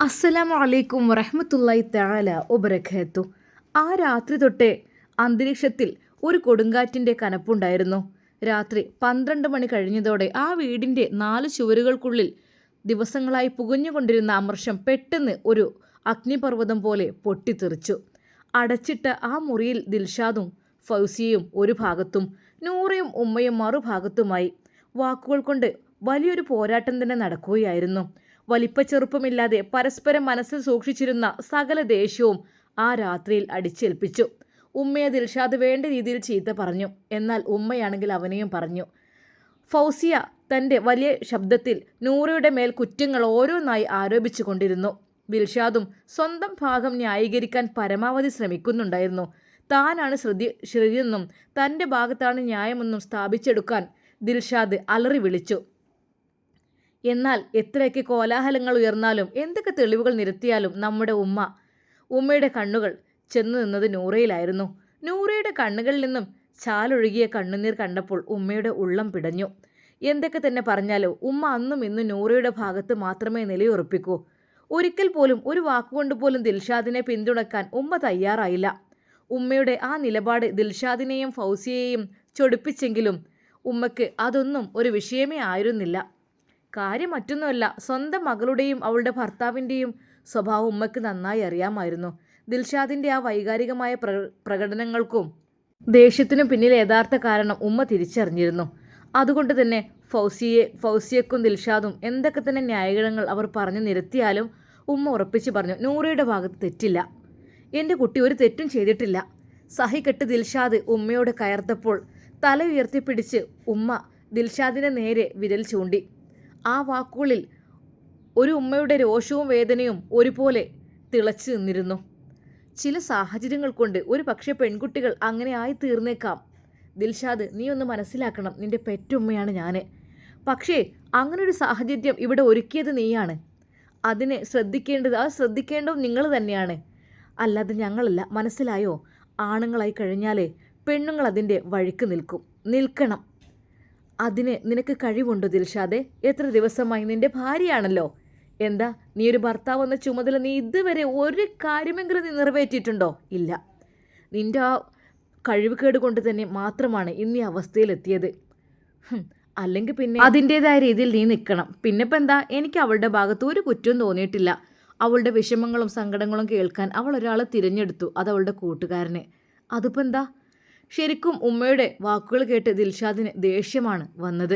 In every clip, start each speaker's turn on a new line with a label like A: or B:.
A: അസ്സലാമു അലൈക്കും വറഹ്മത്തുള്ളാഹി തആല വബറകാത്തു. ആ രാത്രി തൊട്ടേ അന്തരീക്ഷത്തിൽ ഒരു കൊടുങ്കാറ്റിൻ്റെ കനപ്പുണ്ടായിരുന്നു. രാത്രി 12 മണി കഴിഞ്ഞതോടെ ആ വീടിൻ്റെ 4 ചുവരുകൾക്കുള്ളിൽ ദിവസങ്ങളായി പുകഞ്ഞുകൊണ്ടിരുന്ന അമർഷം പെട്ടെന്ന് ഒരു അഗ്നിപർവ്വതം പോലെ പൊട്ടിത്തെറിച്ചു. അടച്ചിട്ട ആ മുറിയിൽ ദിൽഷാദും ഫൗസിയയും ഒരു ഭാഗത്തും നൂറയും ഉമ്മയും മറുഭാഗത്തുമായി. വാക്കുകൾ കൊണ്ട് വലിയൊരു പോരാട്ടം തന്നെ നടക്കുകയായിരുന്നു. വലിപ്പച്ചെറുപ്പമില്ലാതെ പരസ്പരം മനസ്സിൽ സൂക്ഷിച്ചിരുന്ന സകല ദേഷ്യവും ആ രാത്രിയിൽ അടിച്ചേൽപ്പിച്ചു. ഉമ്മയെ ദിൽഷാദ് വേണ്ട രീതിയിൽ ചീത്ത പറഞ്ഞു. എന്നാൽ ഉമ്മയാണെങ്കിൽ അവനെയും പറഞ്ഞു. ഫൗസിയ തൻ്റെ വലിയ ശബ്ദത്തിൽ നൂറയുടെ മേൽ കുറ്റങ്ങൾ ഓരോന്നായി ആരോപിച്ചു കൊണ്ടിരുന്നു. ദിൽഷാദും സ്വന്തം ഭാഗം ന്യായീകരിക്കാൻ പരമാവധി ശ്രമിക്കുന്നുണ്ടായിരുന്നു. താനാണ് ശരിയെന്നും തൻ്റെ ഭാഗത്താണ് ന്യായമെന്നും സ്ഥാപിച്ചെടുക്കാൻ ദിൽഷാദ് അലറി വിളിച്ചു. എന്നാൽ എത്രയൊക്കെ കോലാഹലങ്ങൾ ഉയർന്നാലും എന്തൊക്കെ തെളിവുകൾ നിരത്തിയാലും ഉമ്മയുടെ കണ്ണുകൾ ചെന്നു നിന്നത് നൂറയിലായിരുന്നു. നൂറയുടെ കണ്ണുകളിൽ നിന്നും ചാലൊഴുകിയ കണ്ണുനീർ കണ്ടപ്പോൾ ഉമ്മയുടെ ഉള്ളം പിടഞ്ഞു. എന്തൊക്കെ തന്നെ പറഞ്ഞാലോ ഉമ്മ അന്നും ഇന്നും നൂറയുടെ ഭാഗത്ത് മാത്രമേ നിലയുറപ്പിക്കൂ. ഒരിക്കൽ പോലും ഒരു വാക്കുകൊണ്ട് പോലും ദിൽഷാദിനെ പിന്തുണക്കാൻ ഉമ്മ തയ്യാറായില്ല. ഉമ്മയുടെ ആ നിലപാട് ദിൽഷാദിനെയും ഫൗസിയെയും ചൊടിപ്പിച്ചെങ്കിലും ഉമ്മയ്ക്ക് അതൊന്നും ഒരു വിഷയമേ ആയിരുന്നില്ല. കാര്യം മറ്റൊന്നുമല്ല, സ്വന്തം മകളുടെയും അവളുടെ ഭർത്താവിൻ്റെയും സ്വഭാവം ഉമ്മയ്ക്ക് നന്നായി അറിയാമായിരുന്നു. ദിൽഷാദിൻ്റെ ആ വൈകാരികമായ പ്രകടനങ്ങൾക്കും ദേഷ്യത്തിനും പിന്നിൽ യഥാർത്ഥ കാരണം ഉമ്മ തിരിച്ചറിഞ്ഞിരുന്നു. അതുകൊണ്ട് തന്നെ ഫൗസിയക്കും ദിൽഷാദും എന്തൊക്കെ തന്നെ ന്യായീകരണങ്ങൾ അവർ പറഞ്ഞു നിരത്തിയാലും ഉമ്മ ഉറപ്പിച്ച് പറഞ്ഞു, നൂറയുടെ ഭാഗത്ത് തെറ്റില്ല. എൻ്റെ കുട്ടി ഒരു തെറ്റും ചെയ്തിട്ടില്ല. സഹികെട്ട് ദിൽഷാദ് ഉമ്മയോട് കയർത്തപ്പോൾ തല ഉയർത്തിപ്പിടിച്ച് ഉമ്മ ദിൽഷാദിൻ്റെ നേരെ വിരൽ ചൂണ്ടി. ആ വാക്കുകളിൽ ഒരു ഉമ്മയുടെ രോഷവും വേദനയും ഒരുപോലെ തിളച്ചു നിന്നിരുന്നു. ചില സാഹചര്യങ്ങൾ കൊണ്ട് ഒരു പക്ഷേ പെൺകുട്ടികൾ അങ്ങനെ ആയി തീർന്നേക്കാം. ദിൽഷാദ്, നീ ഒന്ന് മനസ്സിലാക്കണം, നിന്റെ പെറ്റുമ്മയാണ് ഞാൻ. പക്ഷേ അങ്ങനൊരു സാഹചര്യം ഇവിടെ ഒരുക്കിയത് നീയാണ്. അത് ശ്രദ്ധിക്കേണ്ടതും നിങ്ങൾ തന്നെയാണ്, അല്ലാതെ ഞങ്ങളല്ല. മനസ്സിലായോ? ആണുങ്ങളായി കഴിഞ്ഞാലേ പെണ്ണുങ്ങൾ അതിൻ്റെ വഴിക്ക് നിൽക്കണം. അതിന് നിനക്ക് കഴിവുണ്ടോ ദിൽഷാദെ? എത്ര ദിവസമായി നിന്റെ ഭാര്യയാണല്ലോ. എന്താ, നീ ഒരു ഭർത്താവ് എന്ന ചുമതല നീ ഇതുവരെ ഒരു കാര്യമെങ്കിലും നീ നിറവേറ്റിയിട്ടുണ്ടോ? ഇല്ല. നിന്റെ ആ കഴിവുകേട് കൊണ്ട് തന്നെ മാത്രമാണ് ഇന്ന് ഈ അവസ്ഥയിലെത്തിയത്. അല്ലെങ്കിൽ പിന്നെ അതിൻ്റേതായ രീതിയിൽ നീ നിൽക്കണം. പിന്നിപ്പോൾ എന്താ, എനിക്ക് അവളുടെ ഭാഗത്ത് ഒരു കുറ്റവും തോന്നിയിട്ടില്ല. അവളുടെ വിഷമങ്ങളും സങ്കടങ്ങളും കേൾക്കാൻ അവൾ ഒരാളെ തിരഞ്ഞെടുത്തു, അത് അവളുടെ കൂട്ടുകാരനെ. അതിപ്പോൾ എന്താ? ശരിക്കും ഉമ്മയുടെ വാക്കുകൾ കേട്ട് ദിൽഷാദിന് ദേഷ്യമാണ് വന്നത്.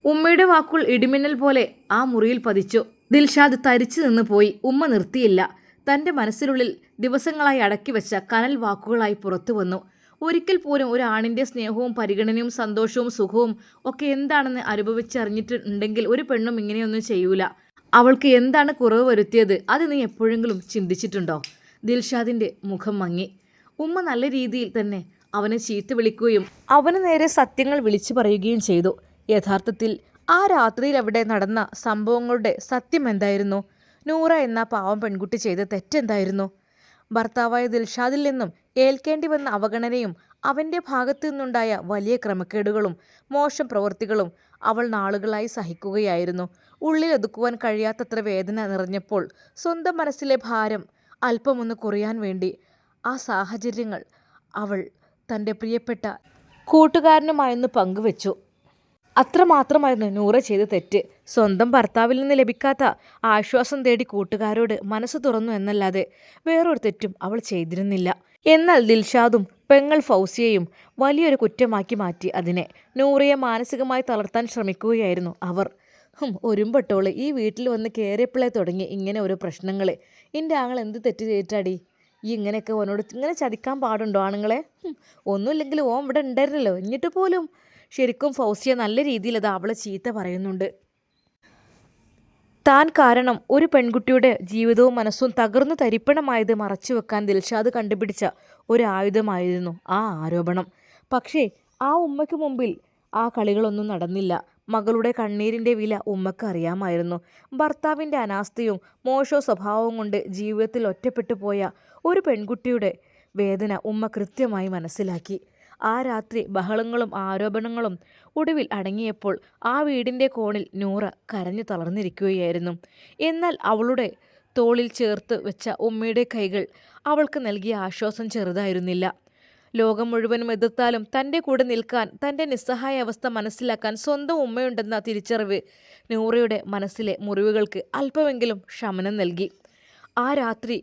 A: ഉമ്മയുടെ വാക്കുകൾ ഇടിമിന്നൽ പോലെ ആ മുറിയിൽ പതിച്ചു. ദിൽഷാദ് തരിച്ചു നിന്ന് പോയി. ഉമ്മ നിർത്തിയില്ല. തൻ്റെ മനസ്സിനുള്ളിൽ ദിവസങ്ങളായി അടക്കി വെച്ച കനൽ വാക്കുകളായി പുറത്തു വന്നു. ഒരിക്കൽ പോലും ഒരു ആണിൻ്റെ സ്നേഹവും പരിഗണനയും സന്തോഷവും സുഖവും ഒക്കെ എന്താണെന്ന് അനുഭവിച്ചറിഞ്ഞിട്ടുണ്ടെങ്കിൽ ഒരു പെണ്ണും ഇങ്ങനെയൊന്നും ചെയ്യൂല. അവൾക്ക് എന്താണ് കുറവ് വരുത്തിയത്? അത് നീ എപ്പോഴെങ്കിലും ചിന്തിച്ചിട്ടുണ്ടോ? ദിൽഷാദിൻ്റെ മുഖം മങ്ങി. ഉമ്മ നല്ല രീതിയിൽ തന്നെ അവനെ ചീത്ത വിളിക്കുകയും അവന് നേരെ സത്യങ്ങൾ വിളിച്ചു പറയുകയും ചെയ്തു. യഥാർത്ഥത്തിൽ ആ രാത്രിയിൽ അവിടെ നടന്ന സംഭവങ്ങളുടെ സത്യം എന്തായിരുന്നു? നൂറ എന്ന പാവം പെൺകുട്ടി ചെയ്ത തെറ്റെന്തായിരുന്നു? ഭർത്താവായ ദിൽഷാദിൽ നിന്നും ഏൽക്കേണ്ടി വന്ന അവഗണനയും അവൻ്റെ ഭാഗത്തു നിന്നുണ്ടായ വലിയ ക്രമക്കേടുകളും മോശം പ്രവൃത്തികളും അവൾ നാളുകളായി സഹിക്കുകയായിരുന്നു. ഉള്ളിലൊതുക്കുവാൻ കഴിയാത്തത്ര വേദന നിറഞ്ഞപ്പോൾ സ്വന്തം മനസ്സിലെ ഭാരം അല്പമൊന്ന് കുറയാൻ വേണ്ടി ആ സാഹചര്യങ്ങൾ അവൾ തൻ്റെ പ്രിയപ്പെട്ട കൂട്ടുകാരനുമായൊന്ന് പങ്കുവെച്ചു. അത്രമാത്രമായിരുന്നു നൂറ ചെയ്ത തെറ്റ്. സ്വന്തം ഭർത്താവിൽ നിന്ന് ലഭിക്കാത്ത ആശ്വാസം തേടി കൂട്ടുകാരോട് മനസ്സ് തുറന്നു എന്നല്ലാതെ വേറൊരു തെറ്റും അവൾ ചെയ്തിരുന്നില്ല. എന്നാൽ ദിൽഷാദും പെങ്ങൾ ഫൗസിയയും വലിയൊരു കുറ്റമാക്കി മാറ്റി അതിനെ. നൂറയെ മാനസികമായി തളർത്താൻ ശ്രമിക്കുകയായിരുന്നു അവർ. ഒരുമ്പെട്ടോള് ഈ വീട്ടിൽ വന്ന് കയറിയപ്പോഴേ തുടങ്ങി ഇങ്ങനെ ഓരോ പ്രശ്നങ്ങൾ. എൻ്റെ ആങ്ങൾ എന്ത് തെറ്റ് ചെയ്തിട്ടാടി ഈ ഇങ്ങനെയൊക്കെ ഓനോട് ഇങ്ങനെ ചതിക്കാൻ പാടുണ്ടോ ആണുങ്ങളെ? ഒന്നുമില്ലെങ്കിലും ഓൻ ഇവിടെ ഉണ്ടായിരുന്നല്ലോ. എന്നിട്ട് പോലും ശരിക്കും ഫൗസിയ നല്ല രീതിയിൽ അത് അവളെ ചീത്ത പറയുന്നുണ്ട്. താൻ കാരണം ഒരു പെൺകുട്ടിയുടെ ജീവിതവും മനസ്സും തകർന്നു തരിപ്പണമായത് മറച്ചു വെക്കാൻ ദിൽഷാദ് കണ്ടുപിടിച്ച ഒരു ആയുധമായിരുന്നു ആ ആരോപണം. പക്ഷേ ആ ഉമ്മയ്ക്ക് മുമ്പിൽ ആ കളികളൊന്നും നടന്നില്ല. മകളുടെ കണ്ണീരിൻ്റെ വില ഉമ്മക്ക് അറിയാമായിരുന്നു. ഭർത്താവിൻ്റെ അനാസ്ഥയും മോശം സ്വഭാവവും കൊണ്ട് ജീവിതത്തിൽ ഒറ്റപ്പെട്ടു പോയ ഒരു പെൺകുട്ടിയുടെ വേദന ഉമ്മ കൃത്യമായി മനസ്സിലാക്കി. ആ രാത്രി ബഹളങ്ങളും ആരോപണങ്ങളും ഒടുവിൽ അടങ്ങിയപ്പോൾ ആ വീടിൻ്റെ കോണിൽ നൂറ കരഞ്ഞു തളർന്നിരിക്കുകയായിരുന്നു. എന്നാൽ അവളുടെ തോളിൽ ചേർത്ത് വെച്ച ഉമ്മയുടെ കൈകൾ അവൾക്ക് നൽകിയ ആശ്വാസം ചെറുതായിരുന്നില്ല. ലോകം മുഴുവനും എതിർത്താലും തൻ്റെ കൂടെ നിൽക്കാൻ, തൻ്റെ നിസ്സഹായ അവസ്ഥ മനസ്സിലാക്കാൻ സ്വന്തം ഉമ്മയുണ്ടെന്ന തിരിച്ചറിവ് നൂറയുടെ മനസ്സിലെ മുറിവുകൾക്ക് അല്പമെങ്കിലും ശമനം നൽകി. ആ രാത്രി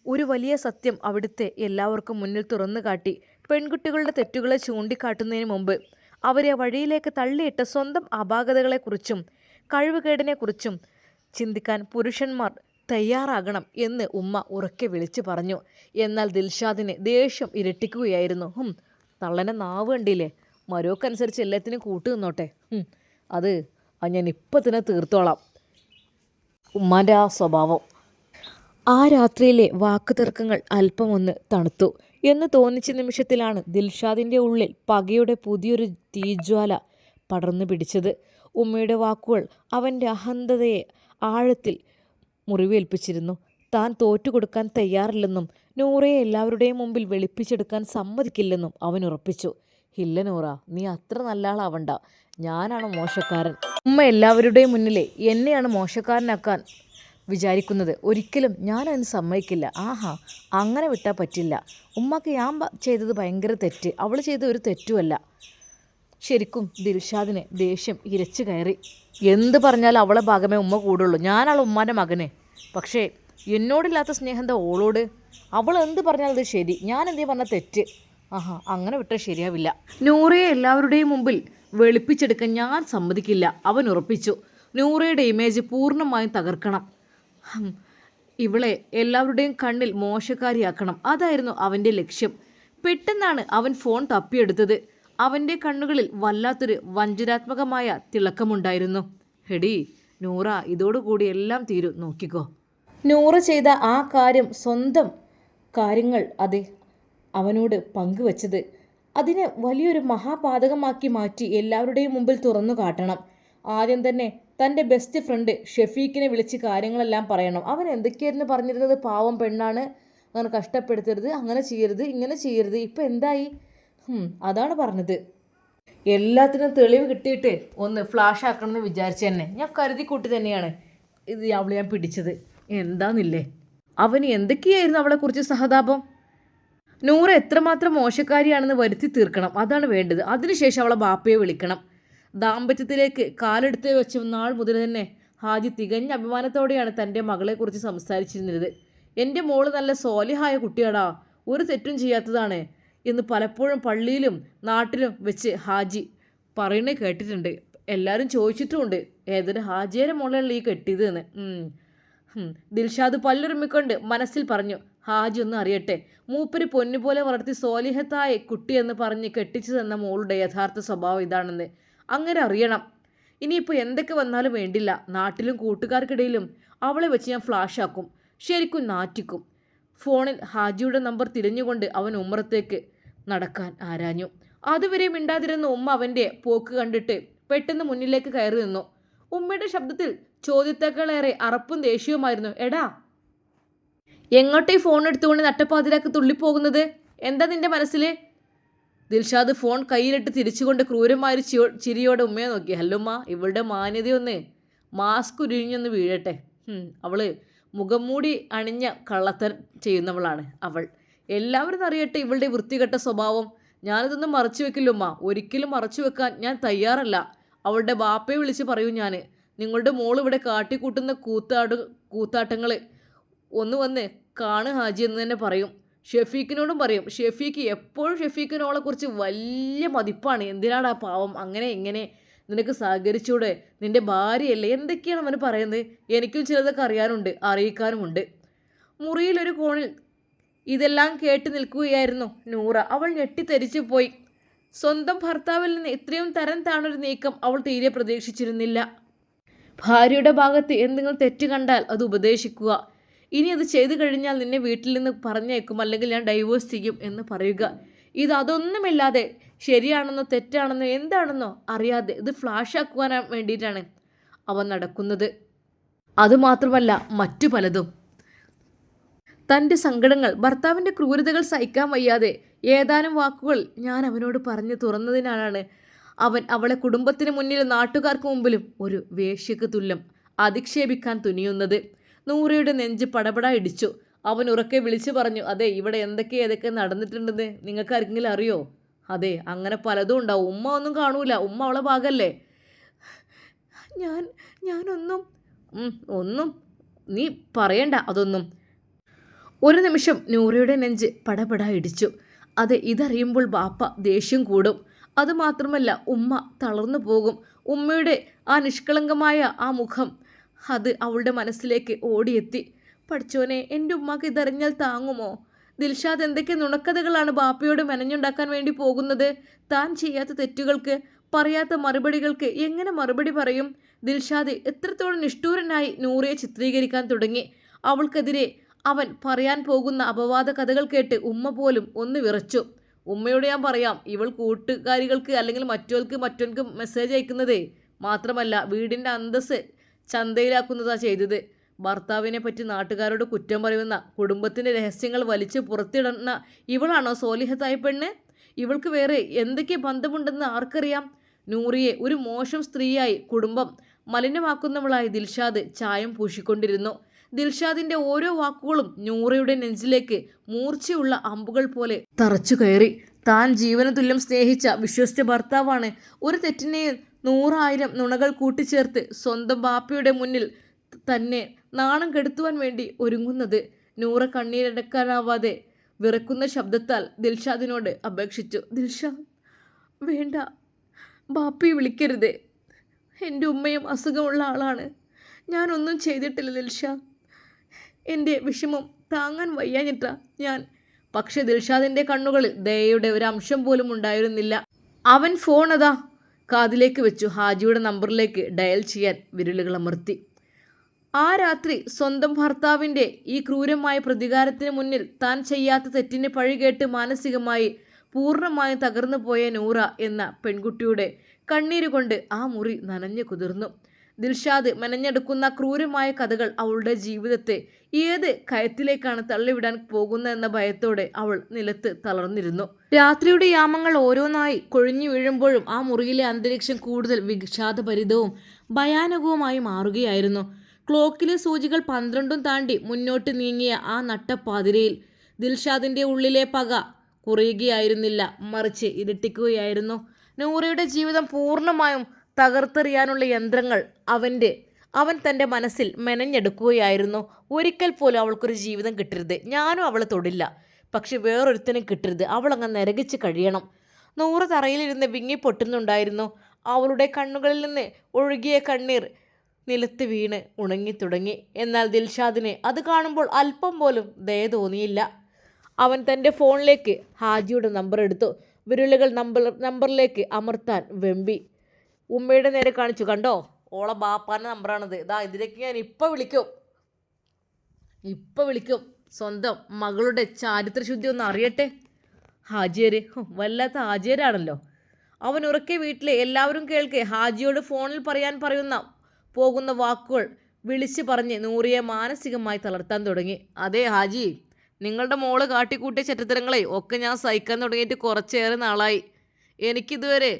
A: ഒരു വലിയ സത്യം അവിടുത്തെ എല്ലാവർക്കും മുന്നിൽ തുറന്നു കാട്ടി. പെൺകുട്ടികളുടെ തെറ്റുകളെ ചൂണ്ടിക്കാട്ടുന്നതിന് മുമ്പ് അവരെ വഴിയിലേക്ക് തള്ളിയിട്ട സ്വന്തം അപാകതകളെക്കുറിച്ചും കഴിവുകേടിനെക്കുറിച്ചും ചിന്തിക്കാൻ പുരുഷന്മാർ തയ്യാറാകണം എന്ന് ഉമ്മ ഉറക്കെ വിളിച്ചു പറഞ്ഞു. എന്നാൽ ദിൽഷാദിന് ദേഷ്യം ഇരട്ടിക്കുകയായിരുന്നു. തള്ളനെ നാവ് കണ്ടില്ലേ, മരോക്കനുസരിച്ച് എല്ലാത്തിനും കൂട്ടു നിന്നോട്ടെ, അത് ഞാൻ ഇപ്പം തന്നെ തീർത്തോളാം. ഉമ്മാൻ്റെ ആ സ്വഭാവം. ആ രാത്രിയിലെ വാക്കുതർക്കങ്ങൾ അല്പമൊന്ന് തണുത്തു എന്ന് തോന്നിച്ച നിമിഷത്തിലാണ് ദിൽഷാദിൻ്റെ ഉള്ളിൽ പകയുടെ പുതിയൊരു തീജ്വാല പടർന്നു പിടിച്ചത്. ഉമ്മയുടെ വാക്കുകൾ അവൻ്റെ അഹന്തതയെ ആഴത്തിൽ മുറിവേൽപ്പിച്ചിരുന്നു. താൻ തോറ്റുകൊടുക്കാൻ തയ്യാറില്ലെന്നും നൂറയെ എല്ലാവരുടെയും മുമ്പിൽ വെളുപ്പിച്ചെടുക്കാൻ സമ്മതിക്കില്ലെന്നും അവൻ ഉറപ്പിച്ചു. ഇല്ല നൂറ, നീ അത്ര നല്ല ആളാവണ്ട, ഞാനാണ് മോശക്കാരൻ. ഉമ്മ എല്ലാവരുടെയും മുന്നിലെ എന്നെയാണ് മോശക്കാരനാക്കാൻ വിചാരിക്കുന്നത്. ഒരിക്കലും ഞാനതിന് സമ്മതിക്കില്ല. ആഹാ, അങ്ങനെ വിട്ടാൽ പറ്റില്ല. ഉമ്മക്ക് ഞാൻ ചെയ്തത് ഭയങ്കര തെറ്റ്, അവൾ ചെയ്ത ഒരു തെറ്റുമല്ല. ശരിക്കും ദിൽഷാദിന് ദേഷ്യം ഇരച്ചു കയറി. എന്ത് പറഞ്ഞാലും അവളെ ഭാഗമേ ഉമ്മ കൂടുള്ളൂ. ഞാനാൾ ഉമ്മാൻ്റെ മകന്. പക്ഷേ എന്നോടില്ലാത്ത സ്നേഹം എന്താ ഓളോട്? അവൾ എന്ത് പറഞ്ഞാൽ അത് ശരി, ഞാൻ എന്തേ പറഞ്ഞ തെറ്റ്. ആഹാ, അങ്ങനെ വിട്ടാൽ ശരിയാവില്ല. നൂറയെ എല്ലാവരുടെയും മുമ്പിൽ വെളുപ്പിച്ചെടുക്കാൻ ഞാൻ സമ്മതിക്കില്ല, അവൻ ഉറപ്പിച്ചു. നൂറയുടെ ഇമേജ് പൂർണ്ണമായും തകർക്കണം. ഇവളെ എല്ലാവരുടെയും കണ്ണിൽ മോശക്കാരിയാക്കണം. അതായിരുന്നു അവൻ്റെ ലക്ഷ്യം. പെട്ടെന്നാണ് അവൻ ഫോൺ തപ്പിയെടുത്തത്. അവൻ്റെ കണ്ണുകളിൽ വല്ലാത്തൊരു വഞ്ചനാത്മകമായ തിളക്കമുണ്ടായിരുന്നു. ഹെടി നൂറ, ഇതോടുകൂടി എല്ലാം തീരും, നോക്കിക്കോ. നൂറ ചെയ്ത ആ കാര്യം, സ്വന്തം കാര്യങ്ങൾ അതെ അവനോട് പങ്കുവച്ചത്, അതിനെ വലിയൊരു മഹാപാതകമാക്കി മാറ്റി എല്ലാവരുടെയും മുമ്പിൽ തുറന്നു കാട്ടണം. ആദ്യം തന്നെ തൻ്റെ ബെസ്റ്റ് ഫ്രണ്ട് ഷെഫീഖിനെ വിളിച്ച് കാര്യങ്ങളെല്ലാം പറയണം. അവൻ എന്തൊക്കെയായിരുന്നു പറഞ്ഞിരുന്നത്? പാവം പെണ്ണാണ്, അങ്ങനെ കഷ്ടപ്പെടുത്തരുത്, അങ്ങനെ ചെയ്യരുത്, ഇങ്ങനെ ചെയ്യരുത്. ഇപ്പം എന്തായി? അതാണ് പറഞ്ഞത്. എല്ലാത്തിനും തെളിവ് കിട്ടിയിട്ട് ഒന്ന് ഫ്ലാഷ് ആക്കണമെന്ന് വിചാരിച്ചു തന്നെ. ഞാൻ കരുതി കൂട്ടി തന്നെയാണ് ഇത് അവളെ ഞാൻ പിടിച്ചത്. എന്താന്നില്ലേ, അവന് എന്തൊക്കെയായിരുന്നു അവളെക്കുറിച്ച് സഹതാപം. നൂറ എത്രമാത്രം മോശക്കാരിയാണെന്ന് വരുത്തി തീർക്കണം, അതാണ് വേണ്ടത്. അതിനുശേഷം അവളെ ബാപ്പയെ വിളിക്കണം. ദാമ്പത്യത്തിലേക്ക് കാലെടുത്ത് വെച്ച നാൾ മുതൽ തന്നെ ഹാജി തികഞ്ഞ അഭിമാനത്തോടെയാണ് തൻ്റെ മകളെക്കുറിച്ച് സംസാരിച്ചിരുന്നത്. എൻ്റെ മോള് നല്ല സോലിഹായ കുട്ടിയാടാ, ഒരു തെറ്റും ചെയ്യാത്തതാണ് എന്ന് പലപ്പോഴും പള്ളിയിലും നാട്ടിലും വെച്ച് ഹാജി പറയണേ കേട്ടിട്ടുണ്ട്. എല്ലാവരും ചോദിച്ചിട്ടുമുണ്ട്, ഏതൊരു ഹാജിയുടെ മോളല്ലേ ഈ കെട്ടിയത് എന്ന്. ദിൽഷാദ് പല്ലുറുമ്മിക്കൊണ്ട് മനസ്സിൽ പറഞ്ഞു, ഹാജി ഒന്നും അറിയട്ടെ, മൂപ്പര് പൊന്നുപോലെ വളർത്തി സോലിഹത്തായ കുട്ടിയെന്ന് പറഞ്ഞ് കെട്ടിച്ചു തന്ന മോളുടെ യഥാർത്ഥ സ്വഭാവം ഇതാണെന്ന് അങ്ങനെ അറിയണം. ഇനിയിപ്പോൾ എന്തൊക്കെ വന്നാലും വേണ്ടില്ല, നാട്ടിലും കൂട്ടുകാർക്കിടയിലും അവളെ വെച്ച് ഞാൻ ഫ്ലാഷ് ആക്കും, ശരിക്കും നാറ്റിക്കും. ഫോണിൽ ഹാജിയുടെ നമ്പർ തിരഞ്ഞുകൊണ്ട് അവൻ ഉമ്മറത്തേക്ക് നടക്കാൻ ആരാഞ്ഞു. അതുവരെ മിണ്ടാതിരുന്ന ഉമ്മ അവൻ്റെ പോക്ക് കണ്ടിട്ട് പെട്ടെന്ന് മുന്നിലേക്ക് കയറി നിന്നു. ഉമ്മയുടെ ശബ്ദത്തിൽ ചോദ്യത്തേക്കാളേറെ അറപ്പും ദേഷ്യവുമായിരുന്നു. എടാ, എങ്ങോട്ടേ ഫോൺ എടുത്തുകൊണ്ട് നട്ടപ്പാതിരാക്ക് തുള്ളിപ്പോകുന്നത്? എന്താ നിന്റെ മനസ്സിൽ? ദിൽഷാദ് ഫോൺ കയ്യിലിട്ട് തിരിച്ചുകൊണ്ട് ക്രൂരമായൊരു ചിരിയോടെ ഉമ്മയെ നോക്കി. ഹല്ലുമ്മ, ഇവളുടെ മാന്യതയൊന്ന് മാസ്ക് ഉരിഞ്ഞൊന്ന് വീഴട്ടെ. അവള് മുഖം മൂടി അണിഞ്ഞ കള്ളത്തരം ചെയ്യുന്നവളാണ് അവൾ. എല്ലാവരും അറിയട്ടെ ഇവളുടെ വൃത്തികെട്ട സ്വഭാവം. ഞാനിതൊന്നും മറച്ചു വെക്കില്ലുമ്മ, ഒരിക്കലും മറച്ചു വെക്കാൻ ഞാൻ തയ്യാറല്ല. അവളുടെ ബാപ്പയെ വിളിച്ച് പറയൂ ഞാൻ, നിങ്ങളുടെ മോൾ ഇവിടെ കാട്ടിക്കൂട്ടുന്ന കൂത്താട്ടങ്ങൾ ഒന്ന് വന്ന് കാണ് ഹാജി എന്ന് തന്നെ പറയും. ഷെഫീഖിനോടും പറയും. ഷെഫീഖ് എപ്പോഴും ഷെഫീഖിനോളെക്കുറിച്ച് വലിയ മതിപ്പാണ്. എന്തിനാടാ പാവം, അങ്ങനെ ഇങ്ങനെ നിനക്ക് സഹകരിച്ചൂടെ, നിൻ്റെ ഭാര്യയല്ലേ, എന്തൊക്കെയാണ് അവന് പറയുന്നത്? എനിക്കും ചിലതൊക്കെ അറിയാനുണ്ട്, അറിയിക്കാനുമുണ്ട്. മുറിയിലൊരു കോണിൽ ഇതെല്ലാം കേട്ട് നിൽക്കുകയായിരുന്നു നൂറ. അവൾ ഞെട്ടിത്തെരിച്ചു പോയി. സ്വന്തം ഭർത്താവിൽ നിന്ന് ഇത്രയും തരം താണൊരു നീക്കം അവൾ തീരെ പ്രതീക്ഷിച്ചിരുന്നില്ല. ഭാര്യയുടെ ഭാഗത്ത് എന്തെങ്കിലും തെറ്റ് കണ്ടാൽ അത് ഉപദേശിക്കുക, ഇനി അത് ചെയ്തു കഴിഞ്ഞാൽ നിന്നെ വീട്ടിൽ നിന്ന് പറഞ്ഞേക്കും, അല്ലെങ്കിൽ ഞാൻ ഡൈവോഴ്സ് ചെയ്യും എന്ന് പറയുക. അതൊന്നുമില്ലാതെ ശരിയാണെന്നോ തെറ്റാണെന്നോ എന്താണെന്നോ അറിയാതെ ഇത് ഫ്ലാഷ് ആക്കുവാൻ വേണ്ടിയിട്ടാണ് അവൻ നടക്കുന്നത്. അതുമാത്രമല്ല മറ്റു പലതും. തൻ്റെ സങ്കടങ്ങൾ, ഭർത്താവിൻ്റെ ക്രൂരതകൾ സഹിക്കാൻ വയ്യാതെ ഏതാനും വാക്കുകൾ ഞാൻ അവനോട് പറഞ്ഞു തുറന്നതിനാലാണ് അവൻ അവളെ കുടുംബത്തിന് മുന്നിലും നാട്ടുകാർക്ക് മുമ്പിലും ഒരു വേശ്യക്ക് തുല്യം അധിക്ഷേപിക്കാൻ തുനിയുന്നത്. നൂറയുടെ നെഞ്ച് പടപട ഇടിച്ചു. അവൻ ഉറക്കെ വിളിച്ചു പറഞ്ഞു, അതെ, ഇവിടെ ഏതൊക്കെ നടന്നിട്ടുണ്ടെന്ന് നിങ്ങൾക്ക് ആർക്കെങ്കിലും അറിയോ? അതെ, അങ്ങനെ പലതും ഉണ്ടാവും. ഉമ്മ ഒന്നും കാണൂല, ഉമ്മ അവളെ ഭാഗല്ലേ. ഞാനൊന്നും ഒന്നും നീ പറയണ്ട അതൊന്നും. ഒരു നിമിഷം നൂറയുടെ നെഞ്ച് പടപട ഇടിച്ചു. അതെ, ഇതറിയുമ്പോൾ ബാപ്പ ദേഷ്യം കൂടും. അതുമാത്രമല്ല, ഉമ്മ തളർന്നു പോകും. ഉമ്മയുടെ ആ നിഷ്കളങ്കമായ ആ മുഖം, അത് അവളുടെ മനസ്സിലേക്ക് ഓടിയെത്തി. പഠിച്ചോനെ, എൻ്റെ ഉമ്മക്ക് ഇതറിഞ്ഞാൽ താങ്ങുമോ? ദിൽഷാദ് എന്തൊക്കെ നുണക്കഥകളാണ് ബാപ്പയോട് മെനഞ്ഞുണ്ടാക്കാൻ വേണ്ടി പോകുന്നത്. താൻ ചെയ്യാത്ത തെറ്റുകൾക്ക്, പറയാത്ത മറുപടികൾക്ക് എങ്ങനെ മറുപടി പറയും? ദിൽഷാദ് എത്രത്തോളം നിഷ്ഠൂരനായി നൂറയെ ചിത്രീകരിക്കാൻ തുടങ്ങി. അവൾക്കെതിരെ അവൻ പറയാൻ പോകുന്ന അപവാദ കഥകൾ കേട്ട് ഉമ്മ പോലും ഒന്ന് വിറച്ചു. ഉമ്മയോട് ഞാൻ പറയാം, ഇവൾ കൂട്ടുകാരികൾക്ക് അല്ലെങ്കിൽ മറ്റോൻക്ക് മെസ്സേജ് അയക്കുന്നതേ മാത്രമല്ല വീടിൻ്റെ അന്തസ്സ് ചന്തയിലാക്കുന്നതാണ് ചെയ്തത്. ഭർത്താവിനെ പറ്റി നാട്ടുകാരോട് കുറ്റം പറയുന്ന, കുടുംബത്തിൻ്റെ രഹസ്യങ്ങൾ വലിച്ചു പുറത്തിടുന്ന ഇവളാണോ സോലിഹത്തായ പെണ്ണ്? ഇവൾക്ക് വേറെ എന്തൊക്കെ ബന്ധമുണ്ടെന്ന് ആർക്കറിയാം? നൂറിയെ ഒരു മോശം സ്ത്രീയായി, കുടുംബം മലിനമാക്കുന്നവളായി ദിൽഷാദ് ചായം പൂശിക്കൊണ്ടിരുന്നു. ദിൽഷാദിൻ്റെ ഓരോ വാക്കുകളും നൂറയുടെ നെഞ്ചിലേക്ക് മൂർച്ചയുള്ള അമ്പുകൾ പോലെ തറച്ചു കയറി. താൻ ജീവന തുല്യം സ്നേഹിച്ച വിശ്വസിച്ച ഭർത്താവാണ് ഒരു തെറ്റിനെയും 100,000 നുണകൾ കൂട്ടിച്ചേർത്ത് സ്വന്തം ബാപ്പയുടെ മുന്നിൽ തന്നെ നാണം കെടുത്തുവാൻ വേണ്ടി ഒരുങ്ങുന്നത്. നൂറ കണ്ണീരടക്കാനാവാതെ വിറക്കുന്ന ശബ്ദത്താൽ ദിൽഷാദിനോട് അപേക്ഷിച്ചു, ദിൽഷാദ്, വേണ്ട, ബാപ്പയെ വിളിക്കരുത്. എൻ്റെ ഉമ്മയും അസുഖമുള്ള ആളാണ്. ഞാനൊന്നും ചെയ്തിട്ടില്ല ദിൽഷാദ്. എൻ്റെ വിഷമം താങ്ങാൻ വയ്യാഞ്ഞിട്ടാ ഞാൻ. പക്ഷെ ദിൽഷാദിൻ്റെ കണ്ണുകളിൽ ദയയുടെ ഒരു അംശം പോലും ഉണ്ടായിരുന്നില്ല. അവൻ ഫോൺ അതാ കാതിലേക്ക് വെച്ചു. ഹാജിയുടെ നമ്പറിലേക്ക് ഡയൽ ചെയ്യാൻ വിരലുകൾ അമർത്തി. ആ രാത്രി സ്വന്തം ഭർത്താവിൻ്റെ ഈ ക്രൂരമായ പ്രതികാരത്തിന് മുന്നിൽ താൻ ചെയ്യാത്ത തെറ്റിന് പഴികേട്ട് മാനസികമായി പൂർണ്ണമായും തകർന്നു പോയ നൂറ എന്ന പെൺകുട്ടിയുടെ കണ്ണീരുകൊണ്ട് ആ മുറി നനഞ്ഞു കുതിർന്നു. ദിൽഷാദ് മെനഞ്ഞെടുക്കുന്ന ക്രൂരമായ കഥകൾ അവളുടെ ജീവിതത്തെ ഏത് കയത്തിലേക്കാണ് തള്ളിവിടാൻ പോകുന്നതെന്ന ഭയത്തോടെ അവൾ നിലത്ത് തളർന്നിരുന്നു. രാത്രിയുടെ യാമങ്ങൾ ഓരോന്നായി കൊഴിഞ്ഞു വീഴുമ്പോഴും ആ മുറിയിലെ അന്തരീക്ഷം കൂടുതൽ വിഷാദഭരിതവും ഭയാനകവുമായി മാറുകയായിരുന്നു. ക്ലോക്കിലെ സൂചികൾ 12 താണ്ടി മുന്നോട്ട് നീങ്ങിയ ആ നട്ടപ്പാതിരയിൽ ദിൽഷാദിൻ്റെ ഉള്ളിലെ പക കുറയുകയായിരുന്നില്ല, മറിച്ച് ഇരട്ടിക്കുകയായിരുന്നു. നൂറയുടെ ജീവിതം പൂർണ്ണമായും തകർത്തെറിയാനുള്ള യന്ത്രങ്ങൾ അവൻ തൻ്റെ മനസ്സിൽ മെനഞ്ഞെടുക്കുകയായിരുന്നു. ഒരിക്കൽ പോലും അവൾക്കൊരു ജീവിതം കിട്ടരുത്. ഞാനും അവളെ തൊടില്ല, പക്ഷെ വേറൊരുത്തനും കിട്ടരുത്. അവളങ്ങ് നരകിച്ച് കഴിയണം. നൂറ് തറയിലിരുന്ന് വിങ്ങി പൊട്ടുന്നുണ്ടായിരുന്നു. അവളുടെ കണ്ണുകളിൽ നിന്ന് ഒഴുകിയ കണ്ണീർ നിലത്ത് വീണ് ഉണങ്ങിത്തുടങ്ങി. എന്നാൽ ദിൽഷാദിന് അത് കാണുമ്പോൾ അല്പം പോലും ദയ തോന്നിയില്ല. അവൻ തൻ്റെ ഫോണിലേക്ക് ഹാജിയുടെ നമ്പർ എടുത്തു. വിരലുകൾ നമ്പറിലേക്ക് അമർത്താൻ വെമ്പി. ഉമ്മയുടെ നേരെ കാണിച്ചു, കണ്ടോ, ഓളെ ബാപ്പാൻ്റെ നമ്പറാണിത്, ഇതാ ഇതിലേക്ക് ഞാൻ ഇപ്പം വിളിക്കും. സ്വന്തം മകളുടെ ചാരിത്രശുദ്ധി ഒന്ന് അറിയട്ടെ. ഹാജിയര് വല്ലാത്ത ഹാജിയരാണല്ലോ. അവൻ ഉറക്കെ വീട്ടിലെ എല്ലാവരും കേൾക്കെ ഹാജിയോട് ഫോണിൽ പറയാൻ പോകുന്ന വാക്കുകൾ വിളിച്ച് പറഞ്ഞ് നൂറിയെ മാനസികമായി തളർത്താൻ തുടങ്ങി. അതെ ഹാജി, നിങ്ങളുടെ മോള് കാട്ടിക്കൂട്ടിയ ചരിത്രങ്ങളെ ഒക്കെ ഞാൻ സഹിക്കാൻ തുടങ്ങിയിട്ട് കുറച്ചേറെ നാളായി. എനിക്കിതുവരെ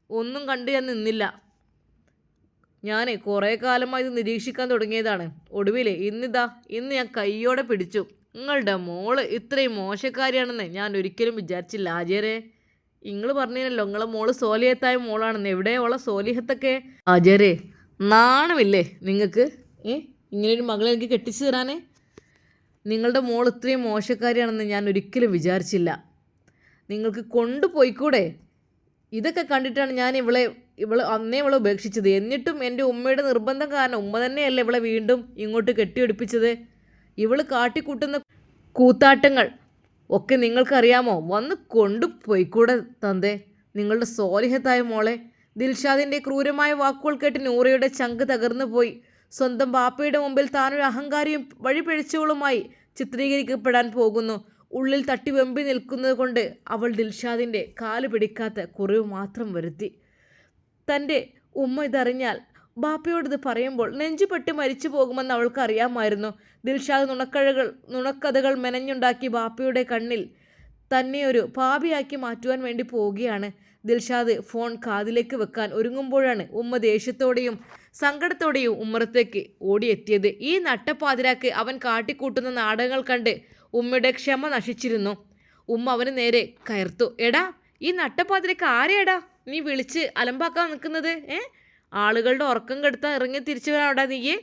A: ഒന്നും കണ്ട് ഞാൻ നിന്നില്ല. ഞാൻ കുറേ കാലമായി ഇത് നിരീക്ഷിക്കാൻ തുടങ്ങിയതാണ്. ഒടുവിൽ ഇന്ന് ഞാൻ കയ്യോടെ പിടിച്ചു. നിങ്ങളുടെ മോള് ഇത്രയും മോശക്കാരിയാണെന്ന് ഞാൻ ഒരിക്കലും വിചാരിച്ചില്ല ആചാര്യരെ. നിങ്ങൾ പറഞ്ഞല്ലോ നിങ്ങളെ മോള് സോലിഹത്തായ മോളാണെന്ന്. എവിടെയുള്ള സോലിഹത്തൊക്കെ? ആചാര്യരെ, നാണമില്ലേ നിങ്ങൾക്ക്? ഇങ്ങനെയൊരു മകളെ എനിക്ക് കെട്ടിച്ചു തരാനേ? നിങ്ങളുടെ മോൾ ഇത്രയും മോശക്കാരിയാണെന്ന് ഞാൻ ഒരിക്കലും വിചാരിച്ചില്ല. നിങ്ങൾക്ക് കൊണ്ടുപോയിക്കൂടെ? ഇതൊക്കെ കണ്ടിട്ടാണ് ഞാൻ ഇവളെ അന്നേ ഉപേക്ഷിച്ചത്. എന്നിട്ടും എൻ്റെ ഉമ്മയുടെ നിർബന്ധം കാരണം ഉമ്മ തന്നെയല്ല ഇവളെ വീണ്ടും ഇങ്ങോട്ട് കെട്ടിയെടുപ്പിച്ചത്. ഇവൾ കാട്ടിക്കൂട്ടുന്ന കൂത്താട്ടങ്ങൾ ഒക്കെ നിങ്ങൾക്കറിയാമോ? വന്ന് കൊണ്ടുപോയിക്കൂടെ തന്തേ നിങ്ങളുടെ സോലിഹത്തായ മോളെ? ദിൽഷാദിൻ്റെ ക്രൂരമായ വാക്കുകൾ കേട്ട് നൂറയുടെ ചങ്ക് തകർന്നു പോയി. സ്വന്തം ബാപ്പയുടെ മുമ്പിൽ താനൊരു അഹങ്കാരിയും വഴിപിഴച്ചവളുമായി ചിത്രീകരിക്കപ്പെടാൻ പോകുന്നു. ഉള്ളിൽ തട്ടി വെമ്പി നിൽക്കുന്നത് കൊണ്ട് അവൾ ദിൽഷാദിൻ്റെ കാല് പിടിക്കാത്ത കുറവ് മാത്രം വരുത്തി. തൻ്റെ ഉമ്മ ഇതറിഞ്ഞാൽ ബാപ്പയോടിത് പറയുമ്പോൾ നെഞ്ചുപെട്ട് മരിച്ചു പോകുമെന്ന് അവൾക്ക് അറിയാമായിരുന്നു. ദിൽഷാദ് നുണക്കഥകൾ മെനഞ്ഞുണ്ടാക്കി ബാപ്പയുടെ കണ്ണിൽ തന്നെ ഒരു പാപിയാക്കി മാറ്റുവാൻ വേണ്ടി പോവുകയാണ്. ദിൽഷാദ് ഫോൺ കാതിലേക്ക് വെക്കാൻ ഒരുങ്ങുമ്പോഴാണ് ഉമ്മ ദേഷ്യത്തോടെയും സങ്കടത്തോടെയും ഉമ്മറത്തേക്ക് ഓടിയെത്തിയത്. ഈ നട്ടപ്പാതിരാക്ക് അവൻ കാട്ടിക്കൂട്ടുന്ന നാടകങ്ങൾ കണ്ട് ഉമ്മയുടെ ക്ഷമ നശിച്ചിരുന്നു. ഉമ്മ അവന് നേരെ കയർത്തു. എടാ, ഈ നട്ടപ്പാതിരക്ക് ആരെയാടാ നീ വിളിച്ച് അലമ്പാക്കാൻ നിൽക്കുന്നത്? ആളുകളുടെ ഉറക്കം കെടുത്താൻ ഇറങ്ങി തിരിച്ചു വരാടാ നീയെ.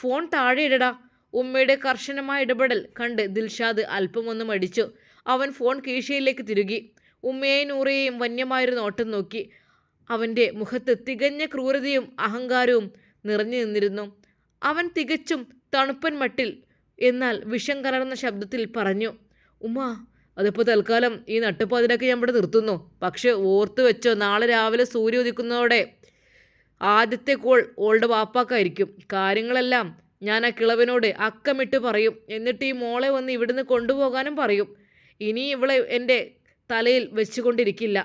A: ഫോൺ താഴെ ഇടടാ. ഉമ്മയുടെ കർശനമായ ഇടപെടൽ കണ്ട് ദിൽഷാദ് അല്പമൊന്ന് മടിച്ചു. അവൻ ഫോൺ കീശയിലേക്ക് തിരുകി. ഉമ്മയെയും നൂറയെയും വന്യമായൊരു നോട്ടം നോക്കി. അവൻ്റെ മുഖത്ത് തികഞ്ഞ ക്രൂരതയും അഹങ്കാരവും നിറഞ്ഞു നിന്നിരുന്നു. അവൻ തികച്ചും തണുപ്പൻ മട്ടിൽ എന്നാൽ വിഷം കലർന്ന ശബ്ദത്തിൽ പറഞ്ഞു, ഉമ്മ, അതിപ്പോൾ തൽക്കാലം ഈ നട്ടുപ്പാതിരൊക്കെ ഞാൻ ഇവിടെ നിർത്തുന്നു. പക്ഷെ ഓർത്ത് വെച്ചോ, നാളെ രാവിലെ സൂര്യ ഉദിക്കുന്നതോടെ ആദ്യത്തെ കോൾ ഓളുടെ വാപ്പാക്കായിരിക്കും. കാര്യങ്ങളെല്ലാം ഞാൻ ആ കിളവനോട് അക്കമിട്ട് പറയും. എന്നിട്ട് ഈ മോളെ വന്ന് ഇവിടുന്ന് കൊണ്ടുപോകാനും പറയും. ഇനി ഇവളെ എൻ്റെ തലയിൽ വെച്ചുകൊണ്ടിരിക്കില്ല.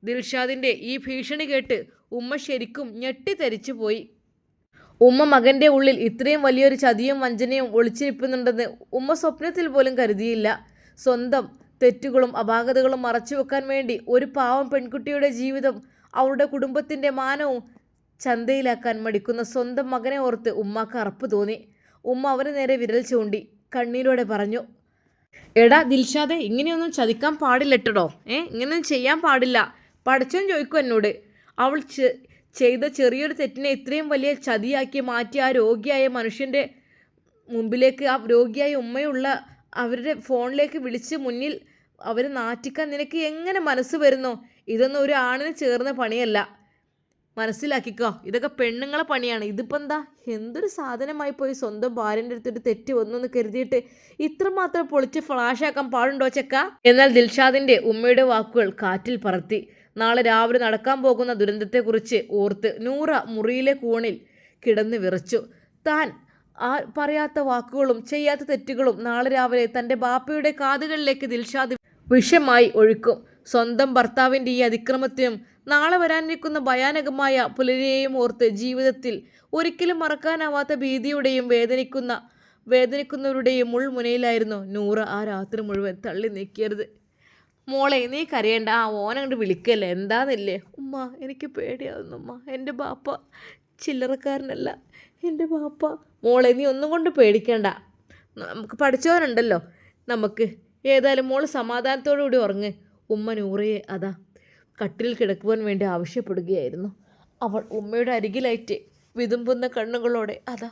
A: ദിൽഷാദിൻ്റെ ഈ ഭീഷണി കേട്ട് ഉമ്മ ശരിക്കും ഞെട്ടിത്തരിച്ചു പോയി. ഉമ്മ മകൻ്റെ ഉള്ളിൽ ഇത്രയും വലിയൊരു ചതിയും വഞ്ചനയും ഒളിച്ചിരിപ്പുന്നുണ്ടെന്ന് ഉമ്മ സ്വപ്നത്തിൽ പോലും കരുതിയില്ല. സ്വന്തം തെറ്റുകളും അപാകതകളും മറച്ചു വെക്കാൻ വേണ്ടി ഒരു പാവം പെൺകുട്ടിയുടെ ജീവിതം, അവരുടെ കുടുംബത്തിൻ്റെ മാനവും ചന്തയിലാക്കാൻ മടിക്കുന്ന സ്വന്തം മകനെ ഓർത്ത് ഉമ്മാക്ക് അറപ്പ് തോന്നി. ഉമ്മ അവന് നേരെ വിരൽ ചൂണ്ടി കണ്ണീരോടെ പറഞ്ഞു, എടാ ദിൽഷാദെ, ഇങ്ങനെയൊന്നും ചതിക്കാൻ പാടില്ലട്ടോ. ഇങ്ങനെയൊന്നും ചെയ്യാൻ പാടില്ല. പടച്ചോൻ ചോദിക്കും എന്നോട്. അവൾ ചെയ്ത ചെറിയൊരു തെറ്റിനെ ഇത്രയും വലിയ ചതിയാക്കി മാറ്റി ആ രോഗിയായ മനുഷ്യൻ്റെ മുമ്പിലേക്ക്, ആ രോഗിയായ ഉമ്മയുള്ള അവരുടെ ഫോണിലേക്ക് വിളിച്ച് മുന്നിൽ അവരെ നാറ്റിക്കാൻ നിനക്ക് എങ്ങനെ മനസ്സ് വരുന്നോ? ഇതൊന്നും ഒരു ആണിന് ചേർന്ന പണിയല്ല. മനസ്സിലാക്കിക്കോ, ഇതൊക്കെ പെണ്ണുങ്ങളെ പണിയാണ്. ഇതിപ്പോൾ എന്താ, എന്തൊരു സാധനമായി പോയി സ്വന്തം ഭാര്യൻ്റെ അടുത്തൊരു തെറ്റ് വന്നു കരുതിയിട്ട് ഇത്രമാത്രം പൊളിച്ച് ഫ്ലാഷാക്കാൻ പാടുണ്ടോ ചെക്ക? എന്നാൽ ദിൽഷാദിൻ്റെ ഉമ്മയുടെ വാക്കുകൾ കാറ്റിൽ പറത്തി. നാളെ രാവിലെ നടക്കാൻ പോകുന്ന ദുരന്തത്തെക്കുറിച്ച് ഓർത്ത് നൂറ മുറിയിലെ കൂണിൽ കിടന്ന് വിറച്ചു. താൻ പറയാത്ത വാക്കുകളും ചെയ്യാത്ത തെറ്റുകളും നാളെ രാവിലെ തൻ്റെ ബാപ്പയുടെ കാതുകളിലേക്ക് ദിൽഷാദ് വിഷമായി ഒഴുക്കും. സ്വന്തം ഭർത്താവിൻ്റെ ഈ അതിക്രമത്തിനും നാളെ വരാനിരിക്കുന്ന ഭയാനകമായ പുലരിയെയും ഓർത്ത് ജീവിതത്തിൽ ഒരിക്കലും മറക്കാനാവാത്ത ഭീതിയുടെയും വേദനിക്കുന്നവരുടെയും മുൾമുനയിലായിരുന്നു നൂറ ആ രാത്രി മുഴുവൻ തള്ളി നീക്കിയത്. മോളെ, നീ കരയേണ്ട, ഓനങ്ങോട്ട് വിളിക്കല്ലേ, എന്താന്നില്ലേ? ഉമ്മ, എനിക്ക് പേടിയാവുന്നു ഉമ്മ. എൻ്റെ ബാപ്പ ചില്ലറക്കാരനല്ല, എൻ്റെ ബാപ്പ. മോളെ, നീ ഒന്നും കൊണ്ട് പേടിക്കേണ്ട, നമുക്ക് പഠിച്ചവനുണ്ടല്ലോ നമുക്ക്. ഏതായാലും മോള് സമാധാനത്തോടു കൂടി ഉറങ്ങ്. ഉമ്മ നൂറയെ അതാ കട്ടിലിൽ കിടക്കുവാൻ വേണ്ടി ആവശ്യപ്പെടുകയായിരുന്നു. അവൾ ഉമ്മയുടെ അരികിലായിട്ട് വിതുമ്പുന്ന കണ്ണുകളോടെ അതാ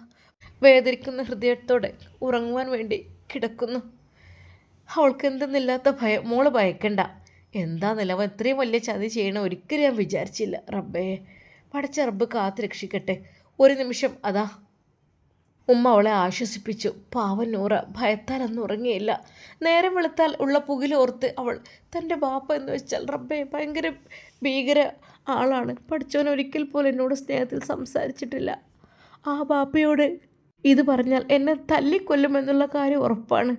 A: വേദനിക്കുന്ന ഹൃദയത്തോടെ ഉറങ്ങുവാൻ വേണ്ടി കിടക്കുന്നു. അവൾക്ക് എന്തെന്നില്ലാത്ത ഭയം. മോള് ഭയക്കണ്ട. എന്താ നിലവ ഇത്രയും വലിയ ചതി ചെയ്യണം ഒരിക്കലും ഞാൻ വിചാരിച്ചില്ല. റബ്ബേ, പടച്ച റബ്ബ് കാത്ത് രക്ഷിക്കട്ടെ. ഒരു നിമിഷം അതാ ഉമ്മ അവളെ ആശ്വസിപ്പിച്ചു. പാവൻ നൂറ ഭയത്താൽ അന്ന് ഉറങ്ങിയില്ല. നേരം വെളുത്താൽ ഉള്ള പുകിലോർത്ത് അവൾ തൻ്റെ ബാപ്പ എന്ന് വെച്ചാൽ റബ്ബേ ഭയങ്കര ഭീകര ആളാണ്. പഠിച്ചവൻ ഒരിക്കൽ പോലും എന്നോട് സ്നേഹത്തിൽ സംസാരിച്ചിട്ടില്ല. ആ ബാപ്പയോട് ഇത് പറഞ്ഞാൽ എന്നെ തല്ലിക്കൊല്ലുമെന്നുള്ള കാര്യം ഉറപ്പാണ്.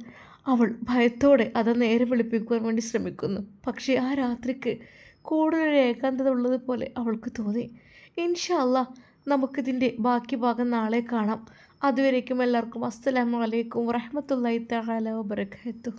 A: അവൾ ഭയത്തോടെ അത് നേരെ വെളുപ്പിക്കുവാൻ വേണ്ടി ശ്രമിക്കുന്നു. പക്ഷേ ആ രാത്രിക്ക് കൂടുതൽ ഏകാന്തത ഉള്ളതുപോലെ അവൾക്ക് തോന്നി. ഇൻഷാ അല്ലാഹ് നമുക്കിതിൻ്റെ ബാക്കി ഭാഗം നാളെ കാണാം. അതുവരേക്കും എല്ലാവർക്കും അസ്സലാമു അലൈക്കും വറഹ്മത്തുള്ളാഹി തആല വബറകാതുഹു.